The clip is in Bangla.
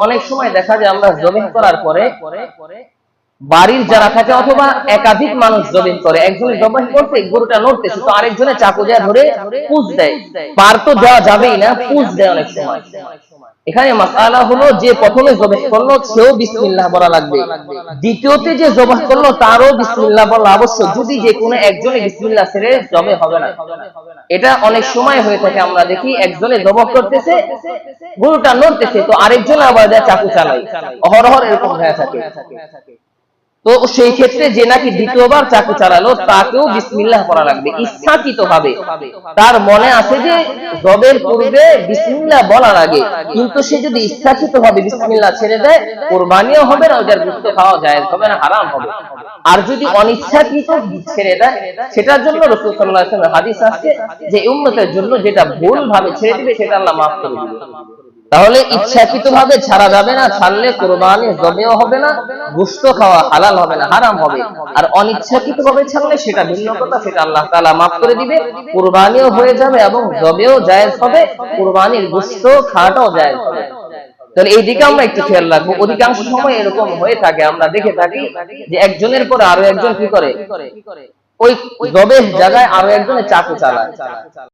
অনেক সময় দেখা যায় আমরা জবাই করার পরে বাড়ির যারা থাকে অথবা একাধিক মানুষ জবাই করে, একজনে জবাই করতে গরুটা নড়তেছে তো আরেকজনে চাকু দিয়ে ধরে পুঁজ দেয়, পার তো দেওয়া যাবেই না, পুঁজ দেয় অনেক সময়। এখানে মাসআলা হলো যে প্রথমে জবাই করলো সেও বিসমিল্লাহ বলা লাগবে, দ্বিতীয়তে যে জবাই করলো তারও বিসমিল্লাহ বলা আবশ্যক, যদি যে কোনো একজনে বিসমিল্লাহ ছেড়ে জবাই হবে না। এটা অনেক সময় হয়ে থাকে, আমরা দেখি একজনে জবাই করতেছে গরুটা নড়তেছে তো আরেকজন আবার চাকু চালায়, অহরহ এরকম হয়ে থাকে। তো সেই ক্ষেত্রে যে নাকি দ্বিতীয়বার চাকু চালালো তাকেও বিসমিল্লাহ করা লাগবে ইচ্ছাকৃত ভাবে, তার মনে আছে যে জবের পূর্বে বিসমিল্লাহ বলার আগে, কিন্তু সে যদি ইচ্ছাকৃত ভাবে বিসমিল্লাহ ছেড়ে দেয় কুরবানিও হবে না, ওটার গোশত খাওয়া জায়েজ হবে না, হারাম হবে। আর যদি অনিচ্ছাকৃত ছেড়ে দেয় সেটার জন্য রাসূল সাল্লাল্লাহু আলাইহি ওয়াসাল্লাম হাদিস আছে যে উম্মতের জন্য যেটা ভুল ভাবে ছেড়ে দিবে সেটা আল্লাহ মাফ করে দিবে। তাহলে ইচ্ছাকৃত ভাবে ছাড়া যাবে না, ছাড়লে কুরবানি জবেও হবে না, গোশত খাওয়া হালাল হবে না, হারাম হবে। আর অনিচ্ছাকৃত ভাবে ছাড়লে সেটা ভিন্ন কথা, সেটা আল্লাহ তাআলা মাফ করে দিবে, কুরবানিও হয়ে যাবে এবং জবেও জায়েজ হবে, কুরবানির গোশত খাওয়াটাও জায়েজ হবে। তাহলে এই দিকে আমরা একটু খেয়াল রাখবো। অধিকাংশ সময় এরকম হয়ে থাকে, আমরা দেখে থাকি যে একজনের পরে আরো একজন কি করে ওই জবের জায়গায় আরো একজনের চাকু চালায়।